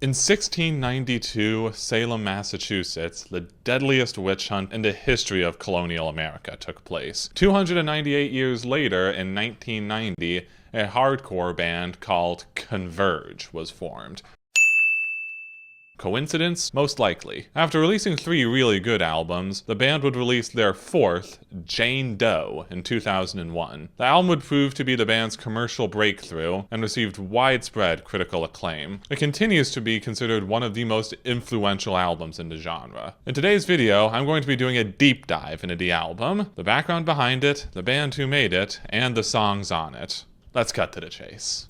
In 1692, Salem, Massachusetts, the deadliest witch hunt in the history of colonial America took place. 298 years later, in 1990, a hardcore band called Converge was formed. Coincidence? Most likely. After releasing 3 really good albums, the band would release their 4th, Jane Doe, in 2001. The album would prove to be the band's commercial breakthrough and received widespread critical acclaim. It continues to be considered one of the most influential albums in the genre. In today's video, I'm going to be doing a deep dive into the album, the background behind it, the band who made it, and the songs on it. Let's cut to the chase.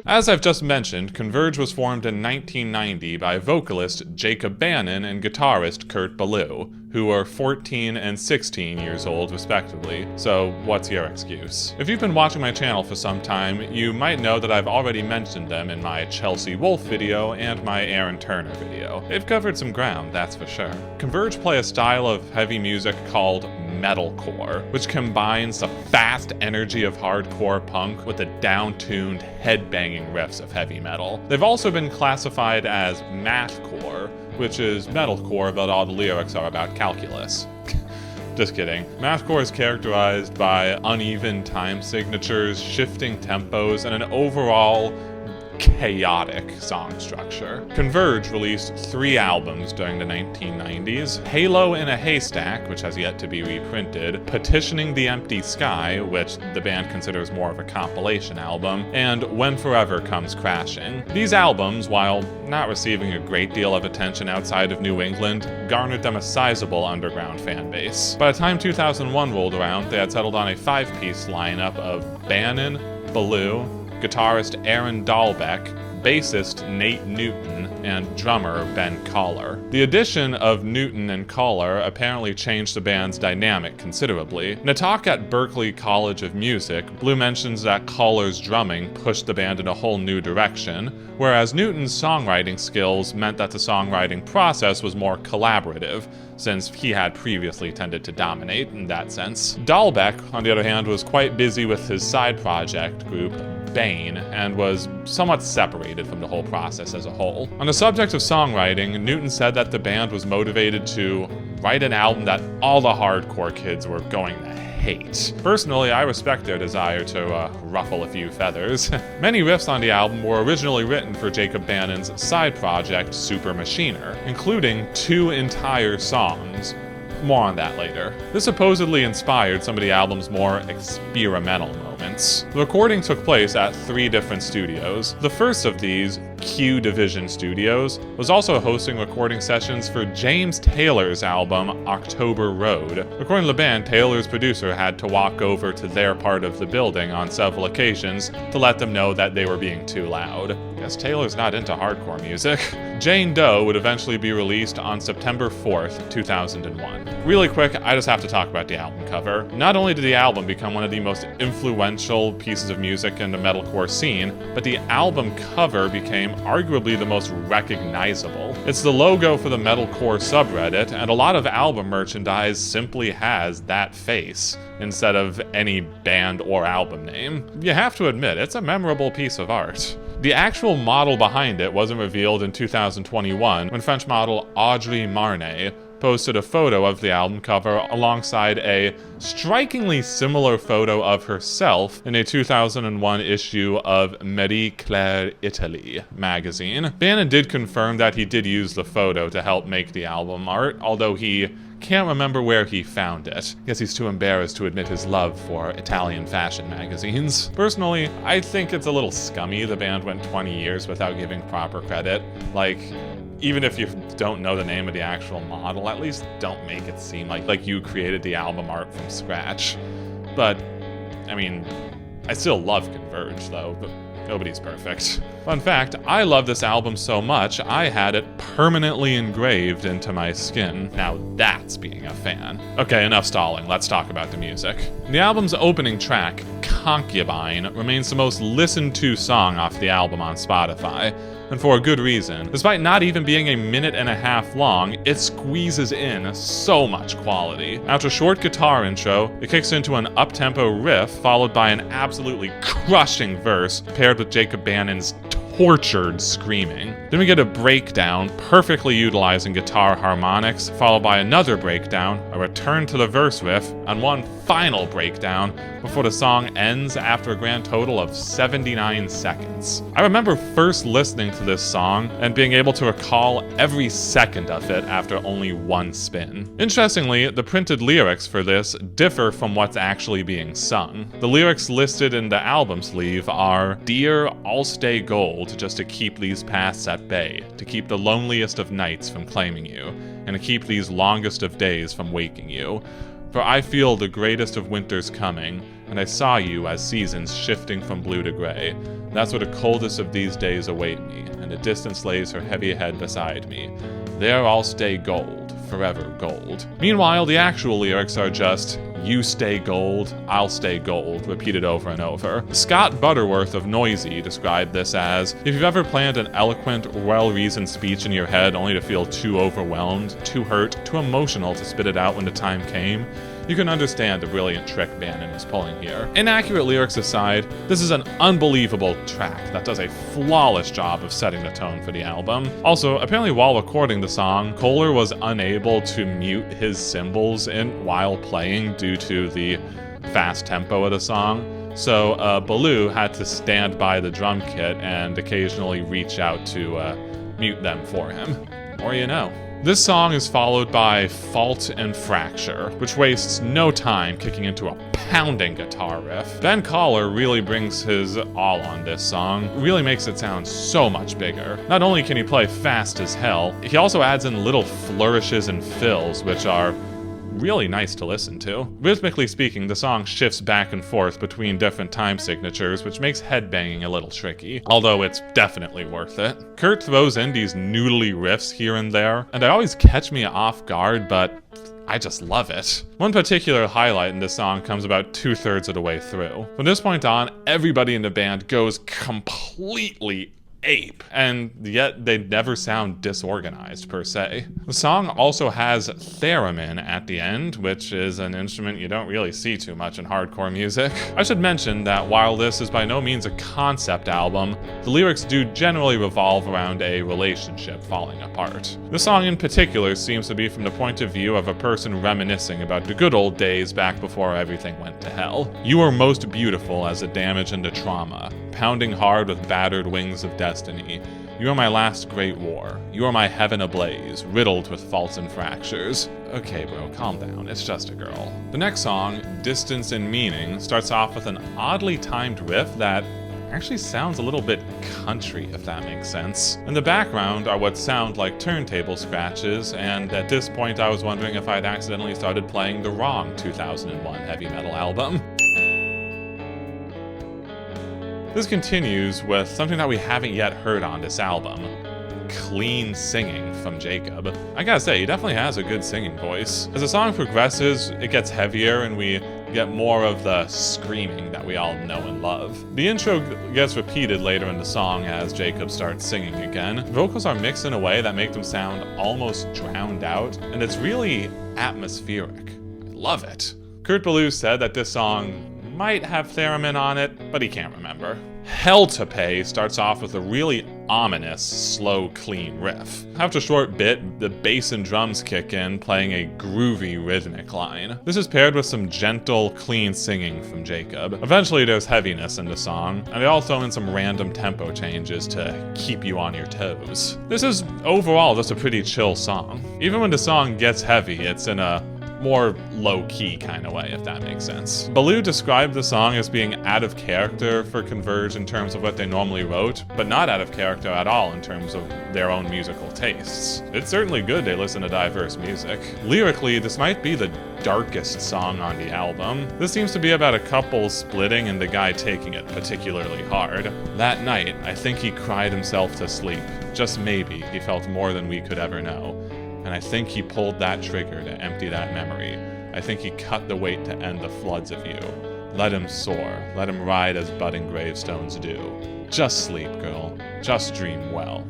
As I've just mentioned, Converge was formed in 1990 by vocalist Jacob Bannon and guitarist Kurt Ballou, who were 14 and 16 years old respectively, so what's your excuse? If you've been watching my channel for some time, you might know that I've already mentioned them in my Chelsea Wolfe video and my Aaron Turner video. They've covered some ground, that's for sure. Converge play a style of heavy music called metalcore, which combines the fast energy of hardcore punk with the down-tuned, head-banging riffs of heavy metal. They've also been classified as mathcore, which is metalcore, but all the lyrics are about calculus. Just kidding. Mathcore is characterized by uneven time signatures, shifting tempos, and an overall chaotic song structure. Converge released 3 albums during the 1990s: Halo in a Haystack, which has yet to be reprinted, Petitioning the Empty Sky, which the band considers more of a compilation album, and When Forever Comes Crashing. These albums, while not receiving a great deal of attention outside of New England, garnered them a sizable underground fan base. By the time 2001 rolled around, they had settled on a 5-piece lineup of Bannon, Ballou, guitarist Aaron Dalbec, bassist Nate Newton, and drummer Ben Collar. The addition of Newton and Collar apparently changed the band's dynamic considerably. In a talk at Berklee College of Music, Blue mentions that Collar's drumming pushed the band in a whole new direction, whereas Newton's songwriting skills meant that the songwriting process was more collaborative, since he had previously tended to dominate in that sense. Dalbec, on the other hand, was quite busy with his side project group, Bane, and was somewhat separated from the whole process as a whole. On the subject of songwriting, Newton said that the band was motivated to write an album that all the hardcore kids were going to hate. Personally, I respect their desire to ruffle a few feathers. Many riffs on the album were originally written for Jacob Bannon's side project, Super Machiner, including 2 entire songs. More on that later. This supposedly inspired some of the album's more experimental moments. The recording took place at 3 different studios. The first of these, Q Division Studios, was also hosting recording sessions for James Taylor's album, October Road. According to the band, Taylor's producer had to walk over to their part of the building on several occasions to let them know that they were being too loud. Guess Taylor's not into hardcore music. Jane Doe would eventually be released on September 4th, 2001. Really quick, I just have to talk about the album cover. Not only did the album become one of the most influential pieces of music in the metalcore scene, but the album cover became arguably the most recognizable. It's the logo for the metalcore subreddit, and a lot of album merchandise simply has that face instead of any band or album name. You have to admit, it's a memorable piece of art. The actual model behind it wasn't revealed in 2021 when French model Audrey Marnay posted a photo of the album cover alongside a strikingly similar photo of herself in a 2001 issue of Marie Claire Italy magazine. Bannon did confirm that he did use the photo to help make the album art, although he can't remember where he found it. Guess he's too embarrassed to admit his love for Italian fashion magazines. Personally, I think it's a little scummy the band went 20 years without giving proper credit. Like, even if you don't know the name of the actual model, at least don't make it seem like you created the album art from scratch. But, I mean, I still love Converge though, but nobody's perfect. Fun fact, I love this album so much, I had it permanently engraved into my skin. Now that's being a fan. Okay, enough stalling, let's talk about the music. The album's opening track, Concubine, remains the most listened to song off the album on Spotify. and for a good reason. Despite not even being a minute and a half long, it squeezes in so much quality. After a short guitar intro, it kicks into an up-tempo riff, followed by an absolutely crushing verse, paired with Jacob Bannon's tortured screaming. Then we get a breakdown, perfectly utilizing guitar harmonics, followed by another breakdown, a return to the verse riff, and one final breakdown before the song ends after a grand total of 79 seconds. I remember first listening to this song and being able to recall every second of it after only one spin. Interestingly, the printed lyrics for this differ from what's actually being sung. The lyrics listed in the album sleeve are, "Dear, I'll stay gold just to keep these paths at bay, to keep the loneliest of nights from claiming you, and to keep these longest of days from waking you. For I feel the greatest of winters coming, and I saw you as seasons shifting from blue to gray. That's where the coldest of these days await me, and the distance lays her heavy head beside me. There I'll stay gold, forever gold." Meanwhile, the actual lyrics are just, "You stay gold, I'll stay gold," repeated over and over. Scott Butterworth of Noisy described this as, "If you've ever planned an eloquent, well-reasoned speech in your head only to feel too overwhelmed, too hurt, too emotional to spit it out when the time came, you can understand the brilliant trick Bannon was pulling here." Inaccurate lyrics aside, this is an unbelievable track that does a flawless job of setting the tone for the album. Also, apparently while recording the song, Kohler was unable to mute his cymbals while playing due to the fast tempo of the song, so Ballou had to stand by the drum kit and occasionally reach out to mute them for him. Or you know. This song is followed by Fault and Fracture, which wastes no time kicking into a pounding guitar riff. Ben Collar really brings his all on this song, really makes it sound so much bigger. Not only can he play fast as hell, he also adds in little flourishes and fills, which are really nice to listen to. Rhythmically speaking, the song shifts back and forth between different time signatures, which makes headbanging a little tricky, although it's definitely worth it. Kurt throws in these noodly riffs here and there, and they always catch me off guard, but I just love it. One particular highlight in this song comes about 2/3 of the way through. From this point on, everybody in the band goes completely ape, and yet they never sound disorganized per se. The song also has theremin at the end, which is an instrument you don't really see too much in hardcore music. I should mention that while this is by no means a concept album, the lyrics do generally revolve around a relationship falling apart. The song in particular seems to be from the point of view of a person reminiscing about the good old days back before everything went to hell. "You are most beautiful as the damage and the trauma, pounding hard with battered wings of destiny. You are my last great war. You are my heaven ablaze, riddled with faults and fractures." Okay, bro, calm down. It's just a girl. The next song, Distance and Meaning, starts off with an oddly timed riff that actually sounds a little bit country, if that makes sense. In the background are what sound like turntable scratches, and at this point I was wondering if I'd accidentally started playing the wrong 2001 heavy metal album. This continues with something that we haven't yet heard on this album. Clean singing from Jacob. I gotta say, he definitely has a good singing voice. As the song progresses, it gets heavier and we get more of the screaming that we all know and love. The intro gets repeated later in the song as Jacob starts singing again. Vocals are mixed in a way that make them sound almost drowned out, and it's really atmospheric. I love it. Kurt Ballou said that this song might have theremin on it, but he can't remember. Hell to Pay starts off with a really ominous, slow, clean riff. After a short bit, the bass and drums kick in, playing a groovy rhythmic line. This is paired with some gentle, clean singing from Jacob. Eventually there's heaviness in the song, and they all throw in some random tempo changes to keep you on your toes. This is overall just a pretty chill song. Even when the song gets heavy, it's in a more low-key kind of way, if that makes sense. Ballou described the song as being out of character for Converge in terms of what they normally wrote, but not out of character at all in terms of their own musical tastes. It's certainly good they listen to diverse music. Lyrically, this might be the darkest song on the album. This seems to be about a couple splitting and the guy taking it particularly hard. That night, I think he cried himself to sleep. Just maybe he felt more than we could ever know. And I think he pulled that trigger to empty that memory. I think he cut the weight to end the floods of you. Let him soar, let him ride as budding gravestones do. Just sleep, girl. Just dream well.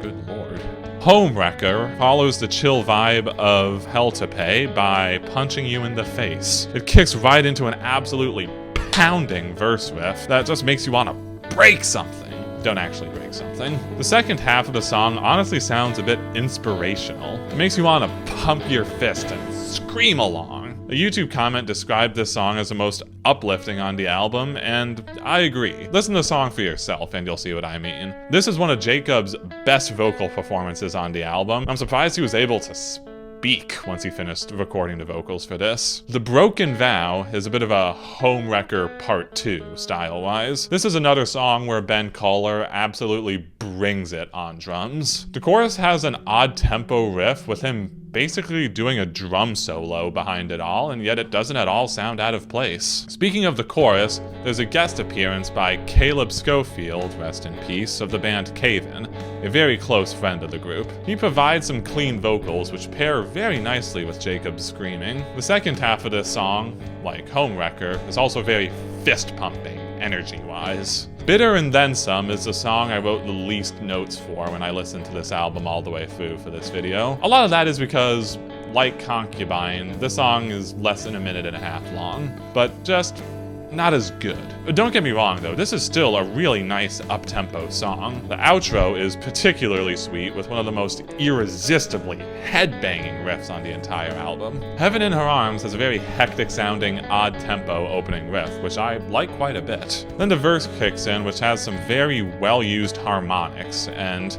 Good lord. Homewrecker follows the chill vibe of Hell to Pay by punching you in the face. It kicks right into an absolutely pounding verse riff that just makes you want to break something. Don't actually break something. The second half of the song honestly sounds a bit inspirational. It makes you want to pump your fist and scream along. A YouTube comment described this song as the most uplifting on the album, and I agree. Listen to the song for yourself and you'll see what I mean. This is one of Jacob's best vocal performances on the album. I'm surprised he was able to speak once he finished recording the vocals for this. The Broken Vow is a bit of a Homewrecker Part 2 style-wise. This is another song where Ben Kohler absolutely brings it on drums. The chorus has an odd tempo riff with him basically doing a drum solo behind it all, and yet it doesn't at all sound out of place. Speaking of the chorus, there's a guest appearance by Caleb Schofield, rest in peace, of the band Cave-In, a very close friend of the group. He provides some clean vocals which pair very nicely with Jacob's screaming. The second half of this song, like Homewrecker, is also very fist-pumping, energy-wise. Bitter and Then Some is the song I wrote the least notes for when I listened to this album all the way through for this video. A lot of that is because, like Concubine, this song is less than a minute and a half long, but just not as good. Don't get me wrong though, this is still a really nice up-tempo song. The outro is particularly sweet with one of the most irresistibly head-banging riffs on the entire album. Heaven in Her Arms has a very hectic-sounding, odd-tempo opening riff, which I like quite a bit. Then the verse kicks in, which has some very well-used harmonics, and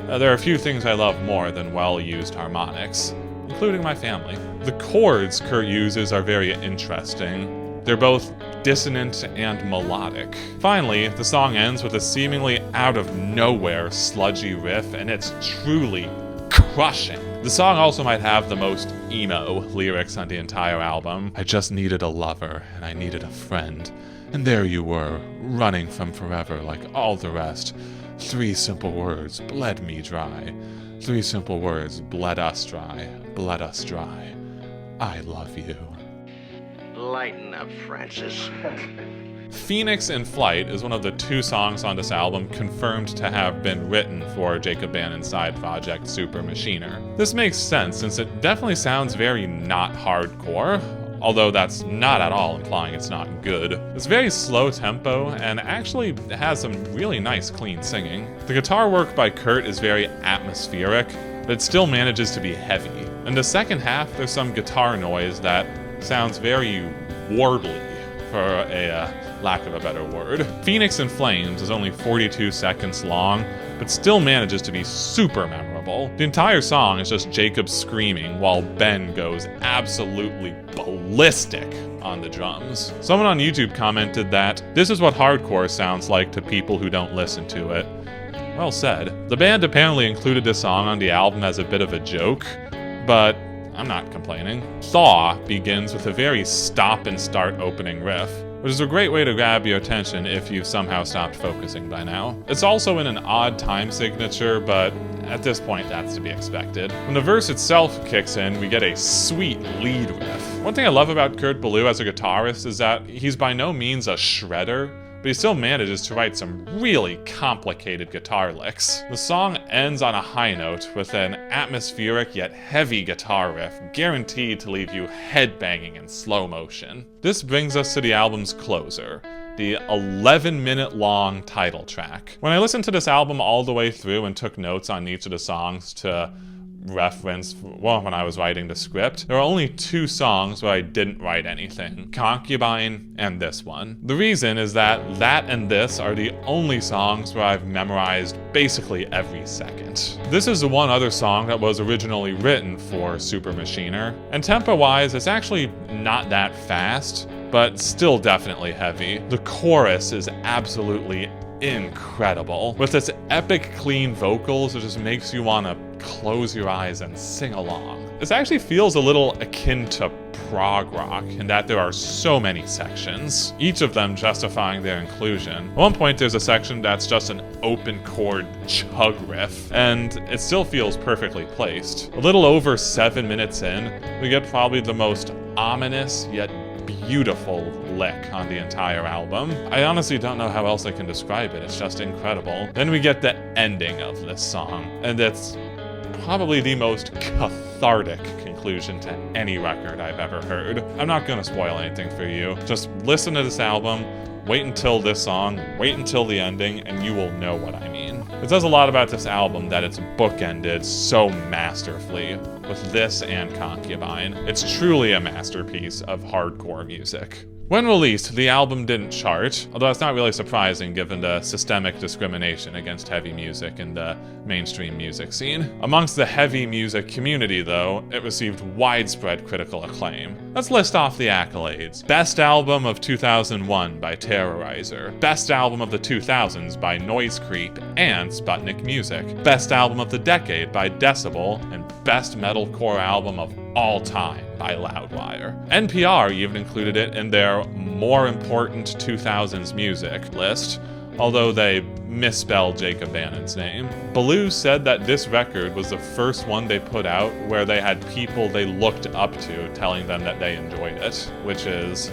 there are a few things I love more than well-used harmonics, including my family. The chords Kurt uses are very interesting. They're both dissonant and melodic. Finally, the song ends with a seemingly out-of-nowhere sludgy riff, and it's truly crushing. The song also might have the most emo lyrics on the entire album. I just needed a lover, and I needed a friend. And there you were, running from forever like all the rest. 3 simple words bled me dry. 3 simple words bled us dry, bled us dry. I love you. Lighten up, Francis. Phoenix in Flight is one of the 2 songs on this album confirmed to have been written for Jacob Bannon's side project, Super Machiner. This makes sense since it definitely sounds very not hardcore, although that's not at all implying it's not good. It's very slow tempo and actually has some really nice clean singing. The guitar work by Kurt is very atmospheric, but it still manages to be heavy. In the second half, there's some guitar noise that sounds very warbly, for a lack of a better word. Phoenix in Flames is only 42 seconds long, but still manages to be super memorable. The entire song is just Jacob screaming while Ben goes absolutely ballistic on the drums. Someone on YouTube commented that this is what hardcore sounds like to people who don't listen to it. Well said. The band apparently included this song on the album as a bit of a joke, but I'm not complaining. Thaw begins with a very stop-and-start opening riff, which is a great way to grab your attention if you've somehow stopped focusing by now. It's also in an odd time signature, but at this point that's to be expected. When the verse itself kicks in, we get a sweet lead riff. One thing I love about Kurt Ballou as a guitarist is that he's by no means a shredder, but he still manages to write some really complicated guitar licks. The song ends on a high note with an atmospheric yet heavy guitar riff guaranteed to leave you headbanging in slow motion. This brings us to the album's closer, the 11-minute long title track. When I listened to this album all the way through and took notes on each of the songs to reference, well, when I was writing the script, there are only 2 songs where I didn't write anything: Concubine and this one. The reason is that and this are the only songs where I've memorized basically every second. This is the one other song that was originally written for Super Machiner, and tempo-wise, it's actually not that fast, but still definitely heavy. The chorus is absolutely incredible. With its epic clean vocals, it just makes you want to close your eyes and sing along. This actually feels a little akin to prog rock in that there are so many sections, each of them justifying their inclusion. At one point there's a section that's just an open chord chug riff, and it still feels perfectly placed. A little over 7 minutes in, we get probably the most ominous yet beautiful lick on the entire album. I honestly don't know how else I can describe it. It's just incredible. Then we get the ending of this song, and it's probably the most cathartic conclusion to any record I've ever heard. I'm not gonna spoil anything for you. Just listen to this album, wait until this song, wait until the ending, and you will know what I mean. It says a lot about this album that it's bookended so masterfully with this and Concubine. It's truly a masterpiece of hardcore music. When released, the album didn't chart, although that's not really surprising given the systemic discrimination against heavy music in the mainstream music scene. Amongst the heavy music community, though, it received widespread critical acclaim. Let's list off the accolades. Best Album of 2001 by Terrorizer. Best Album of the 2000s by Noise Creep and Sputnik Music. Best Album of the Decade by Decibel, and Best Metalcore Album of all time by Loudwire. NPR even included it in their more important 2000s music list, although they misspelled Jacob Bannon's name. Ballou said that this record was the first one they put out where they had people they looked up to telling them that they enjoyed it, which is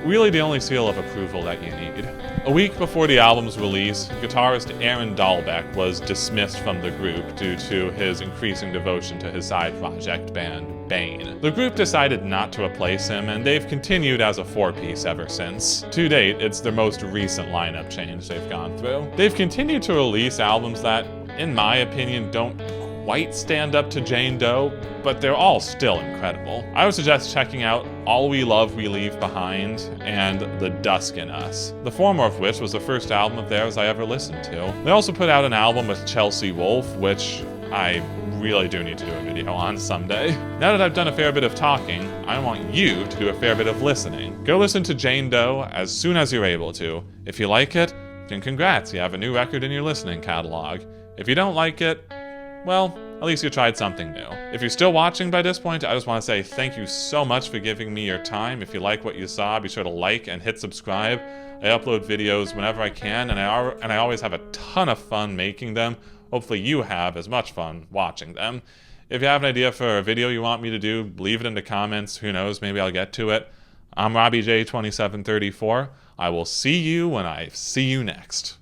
really the only seal of approval that you need. A week before the album's release, guitarist Aaron Dalbec was dismissed from the group due to his increasing devotion to his side project band, Bane. The group decided not to replace him, and they've continued as a four-piece ever since. To date, it's their most recent lineup change they've gone through. They've continued to release albums that, in my opinion, don't quite stand up to Jane Doe, but they're all still incredible. I would suggest checking out All We Love We Leave Behind and The Dusk in Us, the former of which was the first album of theirs I ever listened to. They also put out an album with Chelsea Wolfe, which I really do need to do a video on someday. Now that I've done a fair bit of talking, I want you to do a fair bit of listening. Go listen to Jane Doe as soon as you're able to. If you like it, then congrats, you have a new record in your listening catalog. If you don't like it, well, at least you tried something new. If you're still watching by this point, I just want to say thank you so much for giving me your time. If you like what you saw, be sure to like and hit subscribe. I upload videos whenever I can, and I always have a ton of fun making them. Hopefully you have as much fun watching them. If you have an idea for a video you want me to do, leave it in the comments. Who knows, maybe I'll get to it. I'm RobbieJ2734. I will see you when I see you next.